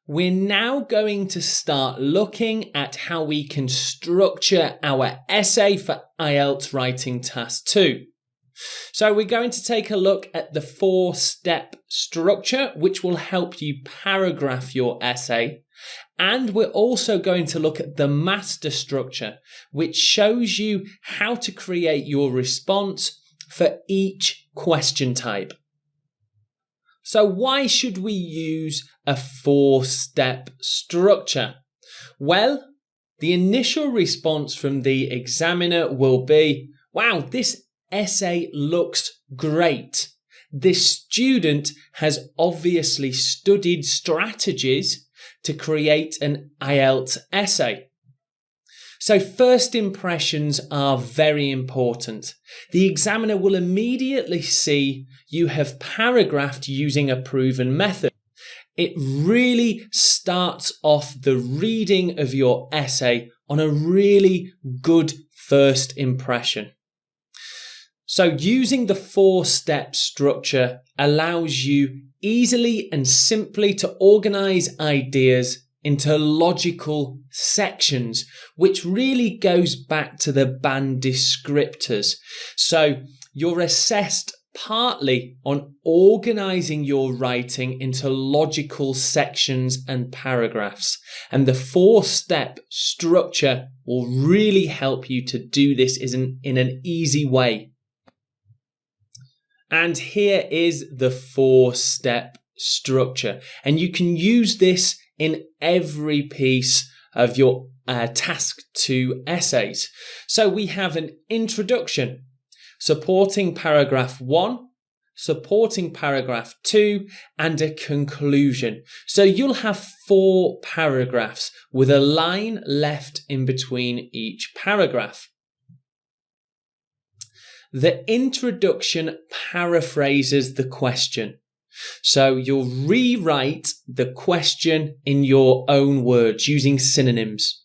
We're now going to start looking at how we can structure our essay for IELTS Writing Task 2. So we're going to take a look at the 4-step structure, which will help you paragraph your essay. And we're also going to look at the master structure, which shows you how to create your response for each question type. So why should we use a 4-step structure? Well, the initial response from the examiner will be, wow, this essay looks great. This student has obviously studied strategies to create an IELTS essay. So first impressions are very important. The examiner will immediately see you have paragraphed using a proven method. It really starts off the reading of your essay on a really good first impression. So using the 4-step structure allows you easily and simply to organize ideas into logical sections, which really goes back to the band descriptors. So you're assessed partly on organizing your writing into logical sections and paragraphs. And the 4-step structure will really help you to do this in an easy way. And here is the 4-step structure. And you can use this in every piece of your task 2 essays. So we have an introduction, supporting paragraph 1, supporting paragraph 2, and a conclusion. So you'll have 4 paragraphs with a line left in between each paragraph. The introduction paraphrases the question. So you'll rewrite the question in your own words using synonyms.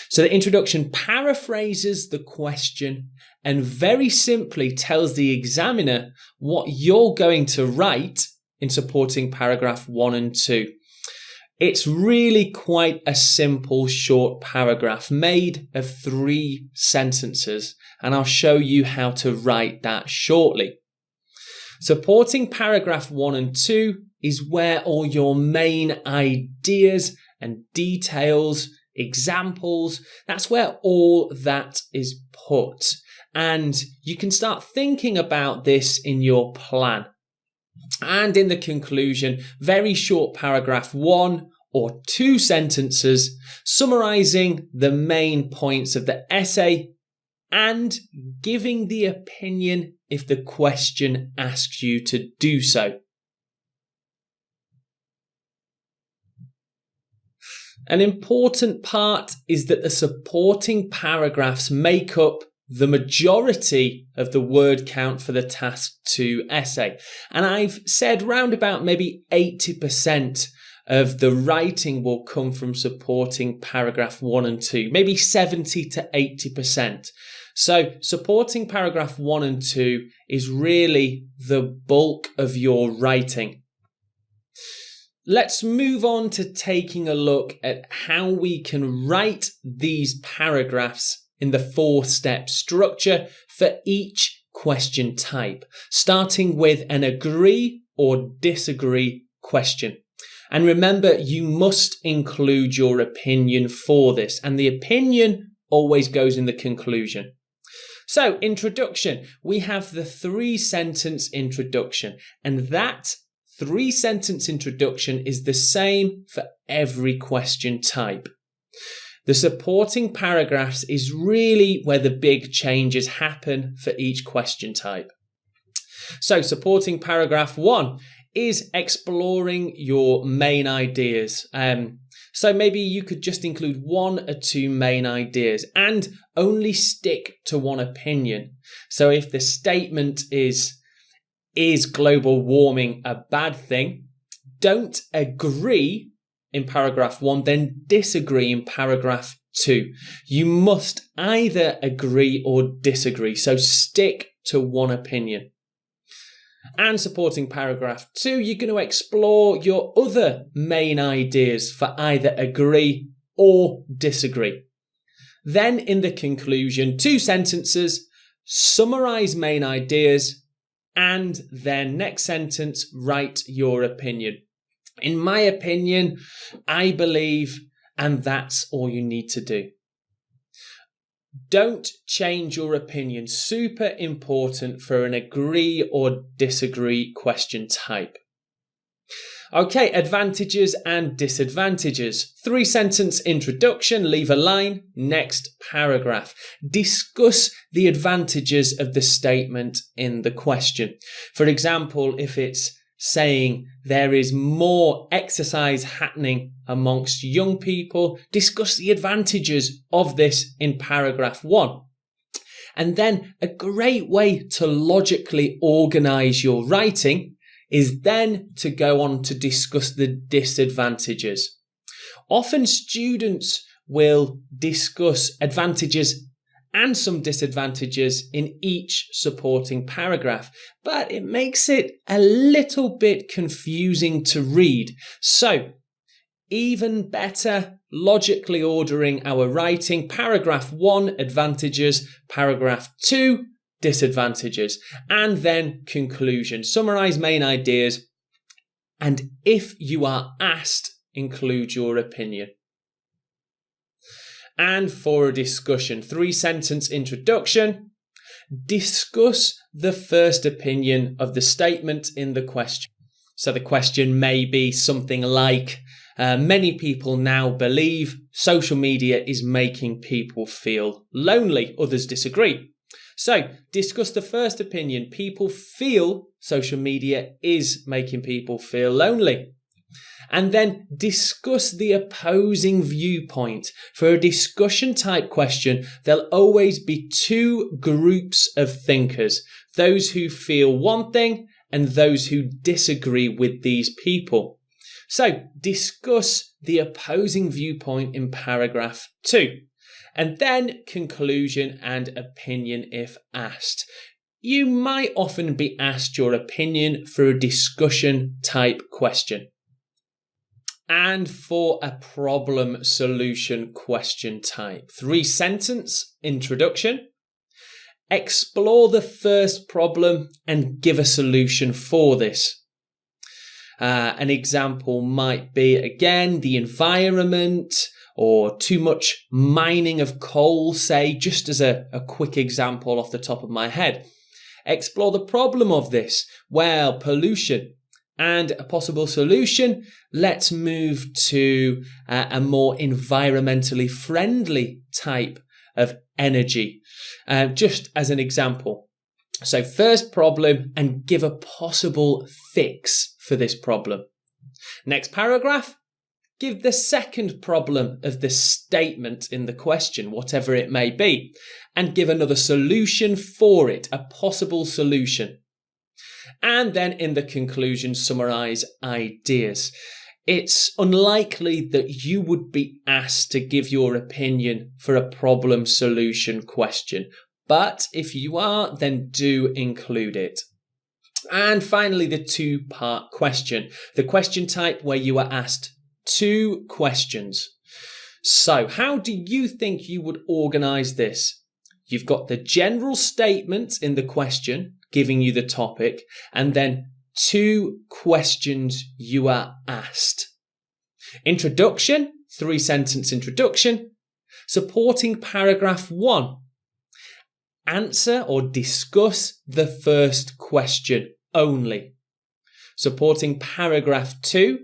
So the introduction paraphrases the question and very simply tells the examiner what you're going to write in supporting paragraph 1 and 2. It's really quite a simple short paragraph made of 3 sentences, and I'll show you how to write that shortly. Supporting paragraph 1 and 2 is where all your main ideas and details, examples, that's where all that is put. And you can start thinking about this in your plan. And in the conclusion, very short paragraph 1 or 2 sentences summarizing the main points of the essay and giving the opinion if the question asks you to do so. An important part is that the supporting paragraphs make up the majority of the word count for the task 2 essay. And I've said round about maybe 80% of the writing will come from supporting paragraph 1 and 2, maybe 70 to 80%. So supporting paragraph 1 and 2 is really the bulk of your writing. Let's move on to taking a look at how we can write these paragraphs in the 4-step structure for each question type, starting with an agree or disagree question. And remember, you must include your opinion for this, and the opinion always goes in the conclusion. So, introduction, we have the 3-sentence introduction, and that 3-sentence introduction is the same for every question type. The supporting paragraphs is really where the big changes happen for each question type. So, supporting paragraph 1 is exploring your main ideas. So maybe you could just include 1 or 2 main ideas and only stick to one opinion. So if the statement is global warming a bad thing, don't agree in paragraph 1, then disagree in paragraph 2. You must either agree or disagree. So stick to one opinion. And supporting paragraph 2, you're going to explore your other main ideas for either agree or disagree. Then in the conclusion, 2 sentences, summarise main ideas, and then next sentence, write your opinion. In my opinion, I believe, and that's all you need to do. Don't change your opinion. Super important for an agree or disagree question type. Okay, advantages and disadvantages. 3-sentence introduction, leave a line, next paragraph. Discuss the advantages of the statement in the question. For example, if it's saying there is more exercise happening amongst young people, discuss the advantages of this in paragraph 1. And then a great way to logically organise your writing is then to go on to discuss the disadvantages. Often students will discuss advantages and some disadvantages in each supporting paragraph, but it makes it a little bit confusing to read. So, even better, logically ordering our writing. Paragraph 1, advantages. Paragraph 2, disadvantages. And then conclusion. Summarise main ideas. And if you are asked, include your opinion. And for a discussion, 3-sentence introduction. Discuss the first opinion of the statement in the question. So the question may be something like, many people now believe social media is making people feel lonely. Others disagree. So discuss the first opinion. People feel social media is making people feel lonely. And then discuss the opposing viewpoint. For a discussion type question, there'll always be 2 groups of thinkers. Those who feel one thing and those who disagree with these people. So discuss the opposing viewpoint in paragraph 2. And then conclusion and opinion if asked. You might often be asked your opinion for a discussion type question. And for a problem solution question type, 3-sentence introduction. Explore the first problem and give a solution for this. An example might be, again, the environment or too much mining of coal, say, just as a quick example off the top of my head. Explore the problem of this. Well, pollution. And a possible solution, let's move to a more environmentally friendly type of energy, just as an example. So first problem and give a possible fix for this problem. Next paragraph, give the second problem of the statement in the question, whatever it may be, and give another solution for it, a possible solution. And then in the conclusion, summarise ideas. It's unlikely that you would be asked to give your opinion for a problem solution question. But if you are, then do include it. And finally, the 2-part question. The question type where you are asked 2 questions. So how do you think you would organise this? You've got the general statement in the question, giving you the topic, and then 2 questions you are asked. Introduction, 3-sentence introduction. Supporting paragraph 1. Answer or discuss the first question only. Supporting paragraph 2.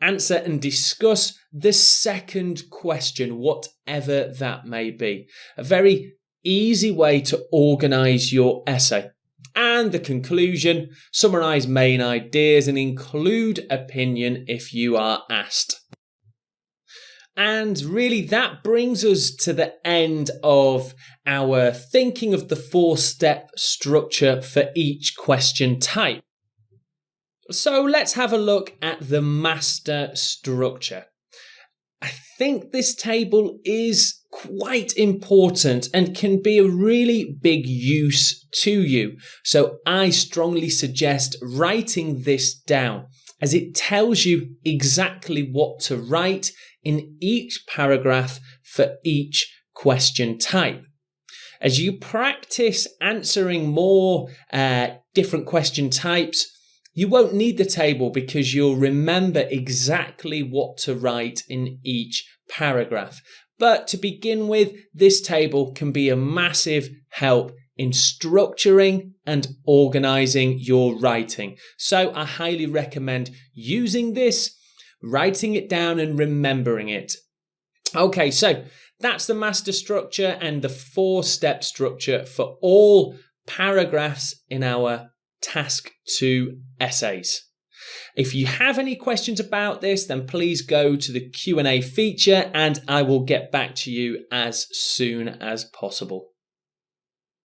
Answer and discuss the second question, whatever that may be. A very easy way to organise your essay. And the conclusion, summarise main ideas and include opinion if you are asked. And really that brings us to the end of our thinking of the 4-step structure for each question type. So let's have a look at the master structure. I think this table is quite important and can be a really big use to you. So I strongly suggest writing this down, as it tells you exactly what to write in each paragraph for each question type. As you practice answering more different question types, you won't need the table because you'll remember exactly what to write in each paragraph. But to begin with, this table can be a massive help in structuring and organising your writing. So I highly recommend using this, writing it down and remembering it. Okay, so that's the master structure and the 4-step structure for all paragraphs in our Task 2 essays. If you have any questions about this, then please go to the Q&A feature and I will get back to you as soon as possible.